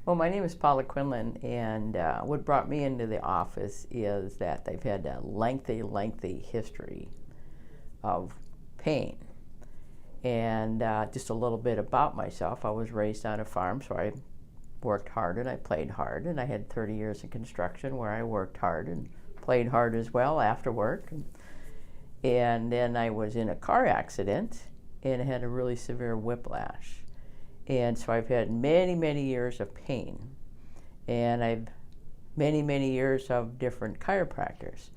Well, my name is Paula Quinlan, and what brought me into the office is that I've had a lengthy history of pain. And just a little bit about myself. I was raised on a farm, so I worked hard and I played hard, and I had 30 years in construction where I worked hard and played hard as well after work. And then I was in a car accident and had a really severe whiplash. And so I've had many years of pain, and I've many years of different chiropractors.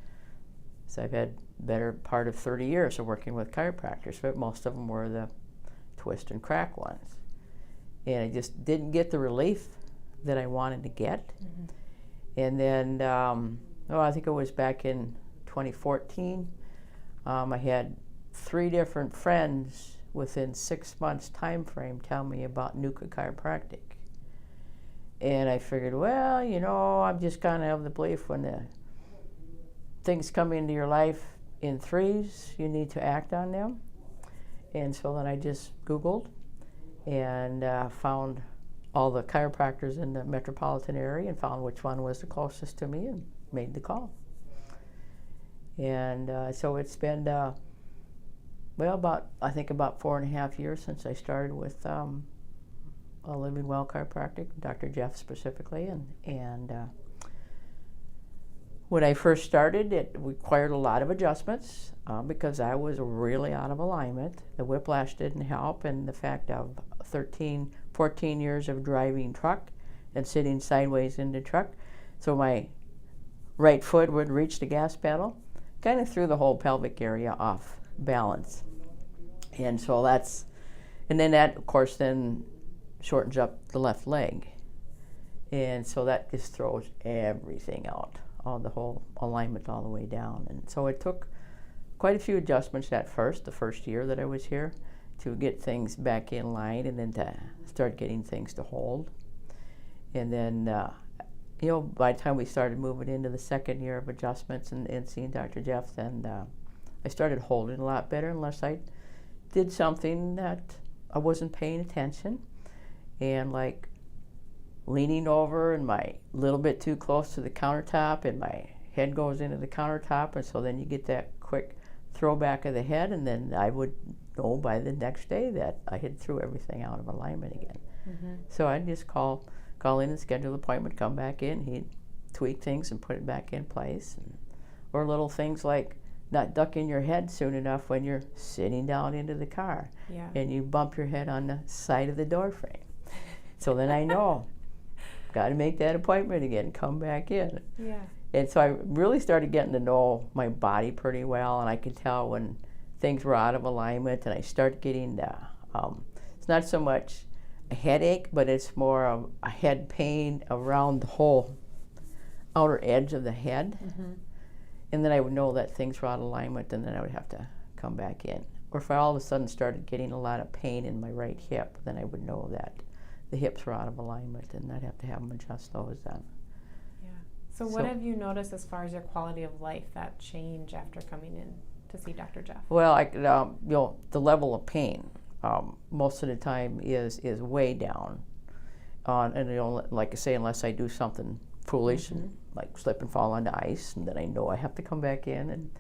So I've had better part of 30 years of working with chiropractors, but most of them were the twist and crack ones. And I just didn't get the relief that I wanted to get. Mm-hmm. And then, I think it was back in 2014, I had 3 different friends within 6 months time frame tell me about NUCCA Chiropractic. And I figured, well, I'm just kind of the belief when the things come into your life in threes, you need to act on them. And so then I just Googled and found all the chiropractors in the metropolitan area and found which one was the closest to me and made the call. And so it's been about 4.5 years since I started with a Living Well Chiropractic, Dr. Jeff specifically. And when I first started, it required a lot of adjustments because I was really out of alignment. The whiplash didn't help, and the fact of 14 years of driving truck and sitting sideways in the truck. So my right foot would reach the gas pedal, kind of threw the whole pelvic area off balance. And so then that of course then shortens up the left leg. And so that just throws everything out, all the whole alignment all the way down. And so it took quite a few adjustments the first year that I was here, to get things back in line and then to start getting things to hold. And then, by the time we started moving into the second year of adjustments and seeing Dr. Jeff, then I started holding a lot better unless I did something that I wasn't paying attention, and like leaning over and my little bit too close to the countertop and my head goes into the countertop, and so then you get that quick throwback of the head, and then I would know by the next day that I had threw everything out of alignment again. Mm-hmm. So I'd just call in and schedule an appointment, come back in, he'd tweak things and put it back in place. Or little things like not ducking your head soon enough when you're sitting down into the car, and you bump your head on the side of the door frame. So then I know, got to make that appointment again, come back in. Yeah. And so I really started getting to know my body pretty well, and I could tell when things were out of alignment, and I started getting it's not so much a headache, but it's more of a head pain around the whole outer edge of the head. Mm-hmm. And then I would know that things were out of alignment, and then I would have to come back in. Or if I all of a sudden started getting a lot of pain in my right hip, then I would know that the hips were out of alignment, and I'd have to have them adjust those then. Yeah. So what have you noticed as far as your quality of life, that change after coming in to see Dr. Jeff? Well, the level of pain most of the time is way down. And like I say, unless I do something foolish, mm-hmm. and like slip and fall on the ice, and then I know I have to come back in.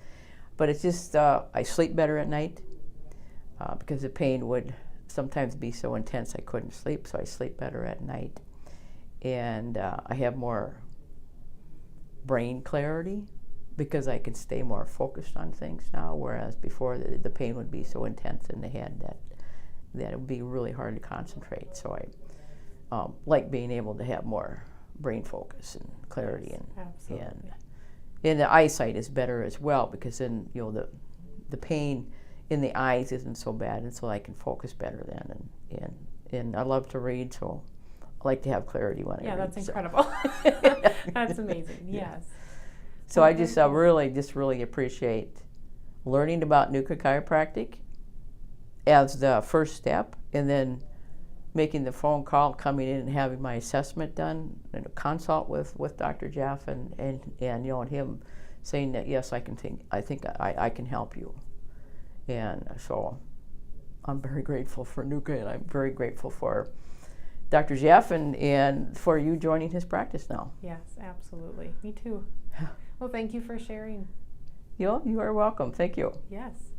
But it's just I sleep better at night because the pain would sometimes be so intense I couldn't sleep, so I sleep better at night. And I have more brain clarity because I can stay more focused on things now, whereas before the pain would be so intense in the head that it would be really hard to concentrate. So I like being able to have more brain focus and clarity, and the eyesight is better as well, because then the pain in the eyes isn't so bad, and so I can focus better then. And I love to read, so I like to have clarity when I read. Yeah, that's incredible. That's amazing. Yes. So I just really appreciate learning about NUCCA Chiropractic as the first step, and then making the phone call, coming in and having my assessment done, and a consult with Dr. Jeff, and him saying that yes, I think I can help you. And so I'm very grateful for NUCCA, and I'm very grateful for Dr. Jeff and for you joining his practice now. Yes, absolutely. Me too. Well, thank you for sharing. You are welcome. Thank you. Yes.